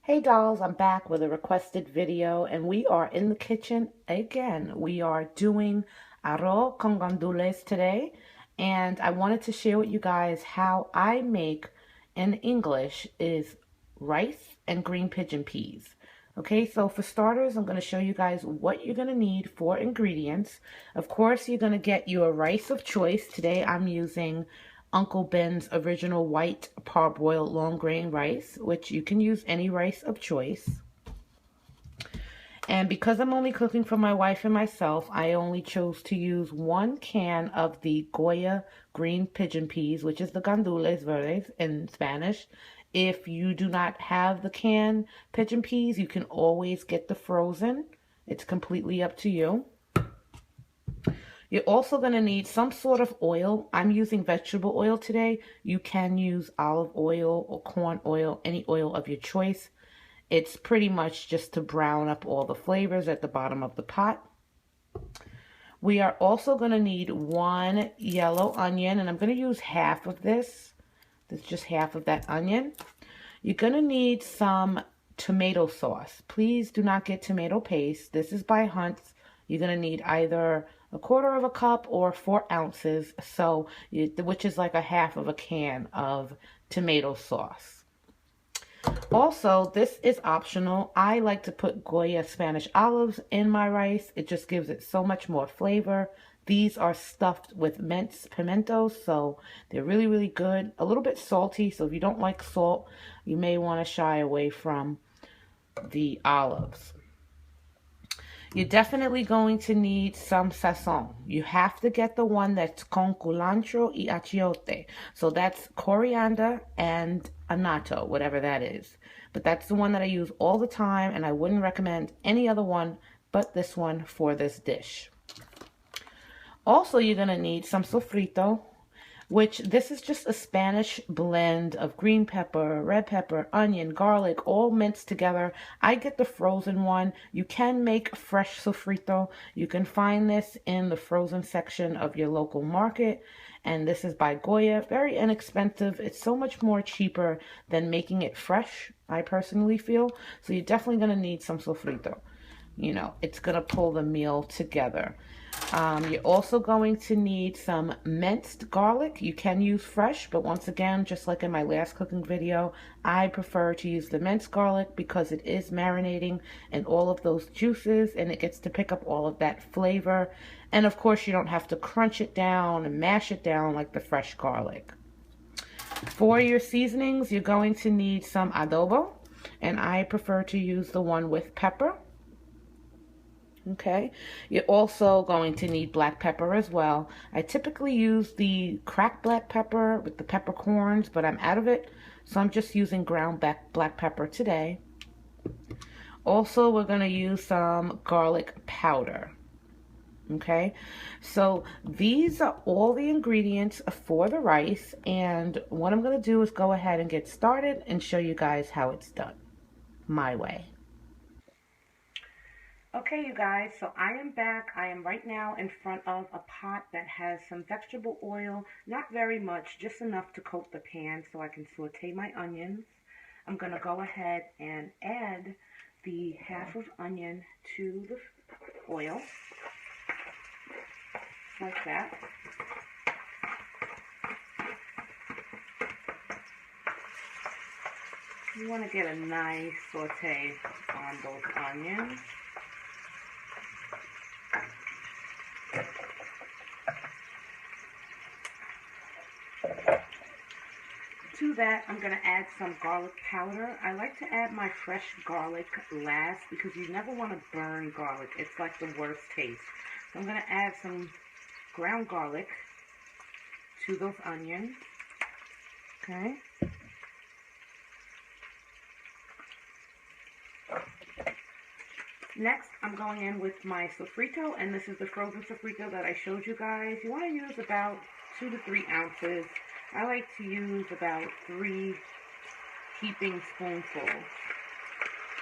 Hey dolls, I'm back with a requested video and we are in the kitchen again. We are doing arroz con gandules today, and I wanted to share with you guys how I make in English is rice and green pigeon peas. Okay, so for starters, I'm going to show you guys what you're going to need for ingredients. Of course, you're going to get your rice of choice. Today I'm using Uncle Ben's original white parboiled long grain rice, which you can use any rice of choice. And because I'm only cooking for my wife and myself, I only chose to use 1 can of the Goya green pigeon peas, which is the Gandules verdes in Spanish. If you do not have the canned pigeon peas, you can always get the frozen. It's completely up to you. You're also going to need some sort of oil. I'm using vegetable oil today. You can use olive oil or corn oil, any oil of your choice. It's pretty much just to brown up all the flavors at the bottom of the pot. We are also going to need 1 yellow onion, and I'm going to use half of this. This is just half of that onion. You're going to need some tomato sauce. Please do not get tomato paste. This is by Hunt's. You're going to need either 1/4 cup or 4 ounces, which is like 1/2 can of tomato sauce. Also, this is optional. I like to put Goya Spanish olives in my rice. It just gives it so much more flavor. These are stuffed with minced pimentos, so they're really, really good. A little bit salty, so if you don't like salt, you may want to shy away from the olives. You're definitely going to need some sessom. You have to get the one that's con culantro y achiote. So that's coriander and annatto, whatever that is. But that's the one that I use all the time, and I wouldn't recommend any other one but this one for this dish. Also, you're going to need some sofrito, which this is just a Spanish blend of green pepper, red pepper, onion, garlic, all minced together. I get the frozen one. You can make fresh sofrito. You can find this in the frozen section of your local market. And this is by Goya. Very inexpensive. It's so much more cheaper than making it fresh, I personally feel. So you're definitely going to need some sofrito. You know, it's going to pull the meal together. You're also going to need some minced garlic. You can use fresh, but once again, just like in my last cooking video, I prefer to use the minced garlic because it is marinating in all of those juices and it gets to pick up all of that flavor. And of course, you don't have to crunch it down and mash it down like the fresh garlic. For your seasonings, you're going to need some adobo, and I prefer to use the one with pepper. Okay, you're also going to need black pepper as well. I typically use the cracked black pepper with the peppercorns, but I'm out of it, so I'm just using ground black pepper today. Also, we're going to use some garlic powder. Okay, so these are all the ingredients for the rice, and what I'm going to do is go ahead and get started and show you guys how it's done my way. Okay, you guys, so I am back. I am right now in front of a pot that has some vegetable oil, not very much, just enough to coat the pan so I can saute my onions. I'm going to go ahead and add the half of onion to the oil, like that. You want to get a nice saute on those onions. To that, I'm going to add some garlic powder. I like to add my fresh garlic last because you never want to burn garlic. It's like the worst taste. So I'm going to add some ground garlic to those onions. Okay. Next, I'm going in with my sofrito, and this is the frozen sofrito that I showed you guys. You want to use about 2 to 3 ounces. I like to use about 3 heaping spoonfuls.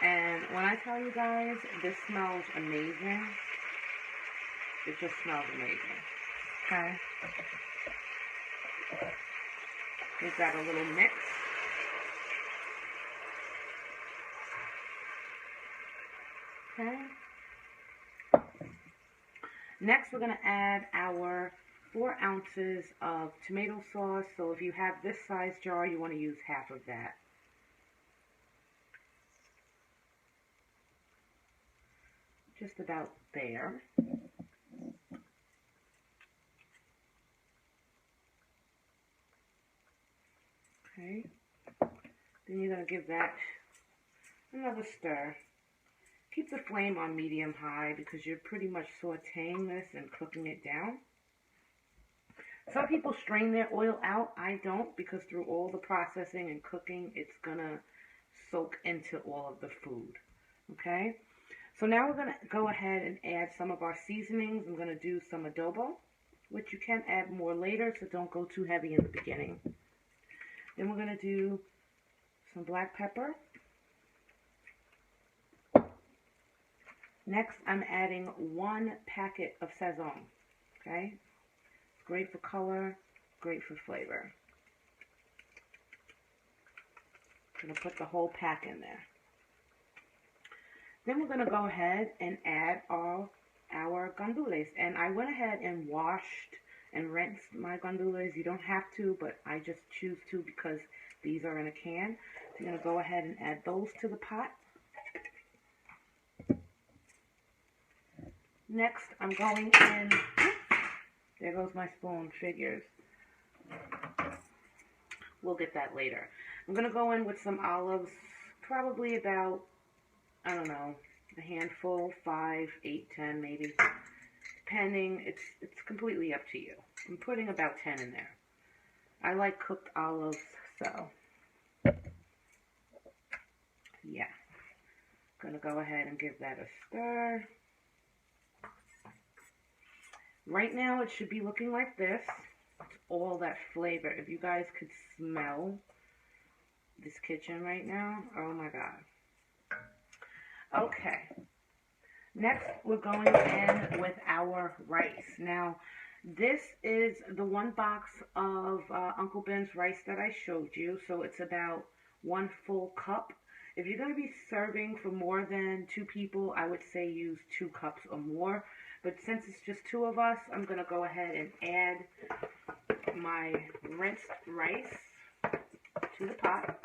And when I tell you guys, this smells amazing. It just smells amazing. Okay. Give that a little mix. Okay. Next, we're going to add our 4 ounces of tomato sauce. So if you have this size jar, you want to use half of that. Just about there. Okay. Then you're going to give that another stir. Keep the flame on medium-high because you're pretty much sauteing this and cooking it down. Some people strain their oil out. I don't, because through all the processing and cooking, it's going to soak into all of the food. Okay? So now we're going to go ahead and add some of our seasonings. I'm going to do some adobo, which you can add more later, so don't go too heavy in the beginning. Then we're going to do some black pepper. Next, I'm adding 1 packet of sessom. Okay? It's great for color, great for flavor. I'm going to put the whole pack in there. Then we're going to go ahead and add all our gandules. And I went ahead and washed and rinsed my gandules. You don't have to, but I just choose to because these are in a can. So you're going to go ahead and add those to the pot. Next, I'm going in, there goes my spoon, figures. We'll get that later. I'm going to go in with some olives, probably about, I don't know, a handful, 5, 8, 10 maybe. Depending, it's completely up to you. I'm putting about 10 in there. I like cooked olives, so yeah. Going to go ahead and give that a stir. Right now, it should be looking like this. It's all that flavor. If you guys could smell this kitchen right now, oh my God. Okay. Next, we're going in with our rice. Now, this is the 1 box of Uncle Ben's rice that I showed you. So it's about 1 full cup. If you're going to be serving for more than 2 people, I would say use 2 cups or more. But since it's just 2 of us, I'm going to go ahead and add my rinsed rice to the pot.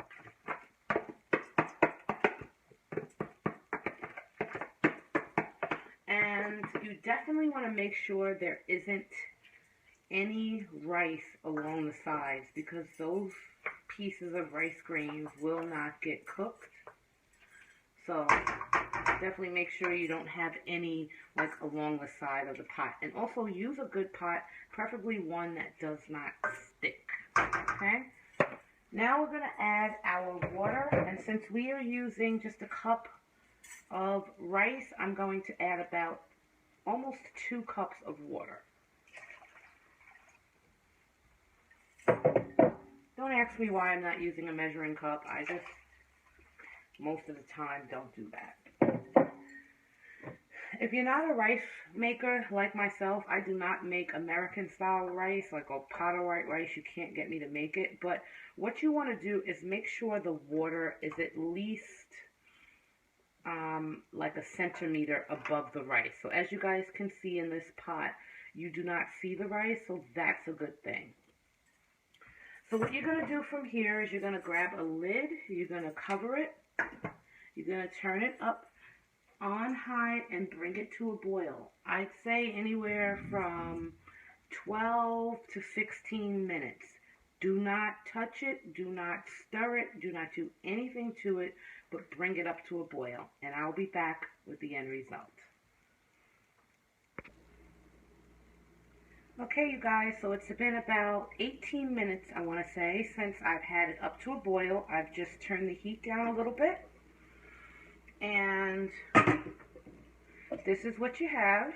And you definitely want to make sure there isn't any rice along the sides because those pieces of rice grains will not get cooked. So definitely make sure you don't have any like along the side of the pot. And also use a good pot, preferably one that does not stick. Okay? Now we're going to add our water. And since we are using just a cup of rice, I'm going to add about almost 2 cups of water. Don't ask me why I'm not using a measuring cup. I just, most of the time, don't do that. If you're not a rice maker like myself, I do not make American style rice, like a pot of white rice. You can't get me to make it. But what you want to do is make sure the water is at least like a centimeter above the rice. So as you guys can see in this pot, you do not see the rice, so that's a good thing. So what you're going to do from here is you're going to grab a lid, you're going to cover it, you're going to turn it up on high and bring it to a boil. I'd say anywhere from 12 to 16 minutes. Do not touch it, do not stir it, do not do anything to it, but bring it up to a boil. And I'll be back with the end result. Okay, you guys, so it's been about 18 minutes, I want to say, since I've had it up to a boil. I've just turned the heat down a little bit. And this is what you have.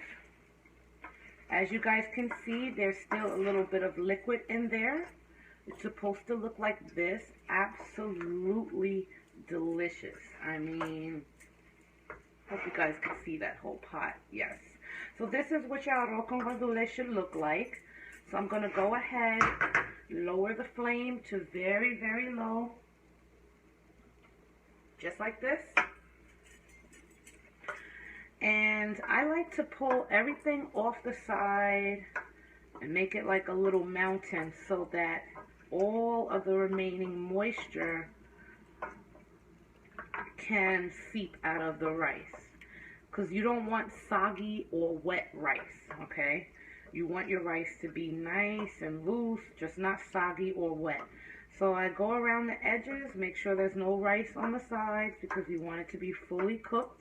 As you guys can see, there's still a little bit of liquid in there. It's supposed to look like this. Absolutely delicious. I mean, hope you guys can see that whole pot. Yes. So this is what your arroz con gandules should look like. So I'm going to go ahead, lower the flame to very, very low. Just like this. And I like to pull everything off the side and make it like a little mountain so that all of the remaining moisture can seep out of the rice. Because you don't want soggy or wet rice, okay? You want your rice to be nice and loose, just not soggy or wet. So I go around the edges, make sure there's no rice on the sides because you want it to be fully cooked.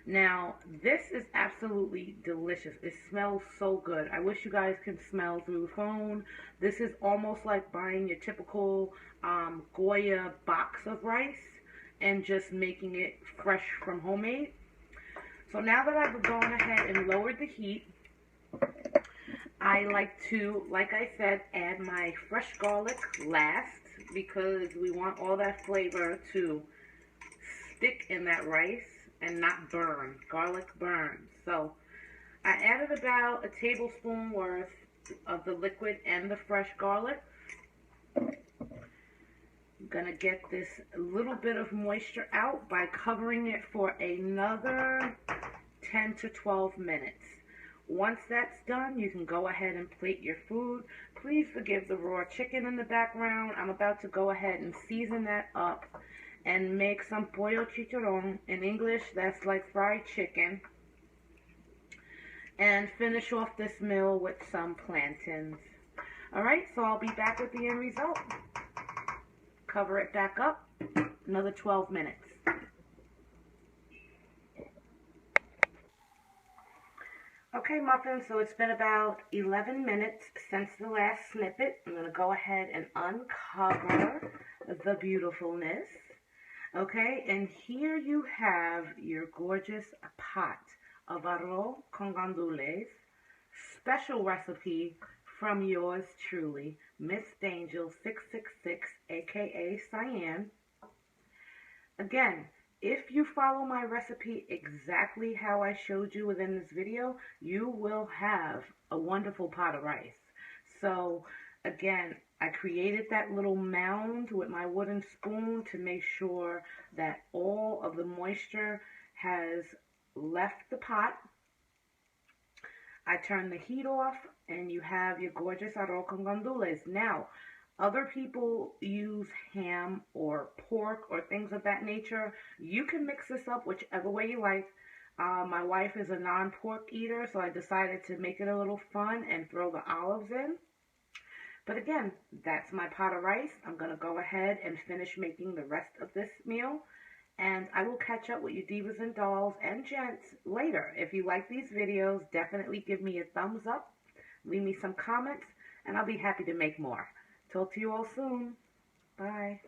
Now, this is absolutely delicious. It smells so good. I wish you guys can smell through the phone. This is almost like buying your typical Goya box of rice and just making it fresh from homemade. So now that I've gone ahead and lowered the heat, I like to, like I said, add my fresh garlic last because we want all that flavor to stick in that rice and not burn. Garlic burns. So I added about a tablespoon worth of the liquid and the fresh garlic. I'm going to get this little bit of moisture out by covering it for another 10 to 12 minutes. Once that's done, you can go ahead and plate your food. Please forgive the raw chicken in the background. I'm about to go ahead and season that up and make some pollo chicharrón. In English, that's like fried chicken. And finish off this meal with some plantains. Alright, so I'll be back with the end result. Cover it back up, another 12 minutes. Okay, muffins, so it's been about 11 minutes since the last snippet. I'm going to go ahead and uncover the beautifulness. Okay, and here you have your gorgeous pot of arroz con gandules, special recipe from yours truly, Miss Angel 666, aka Cyan. Again, if you follow my recipe exactly how I showed you within this video, you will have a wonderful pot of rice. So again, I created that little mound with my wooden spoon to make sure that all of the moisture has left the pot. I turn the heat off and you have your gorgeous arroz con gandules. Now, other people use ham or pork or things of that nature. You can mix this up whichever way you like. My wife is a non-pork eater, so I decided to make it a little fun and throw the olives in. But again, that's my pot of rice. I'm going to go ahead and finish making the rest of this meal. And I will catch up with you divas and dolls and gents later. If you like these videos, definitely give me a thumbs up. Leave me some comments, and I'll be happy to make more. Talk to you all soon. Bye.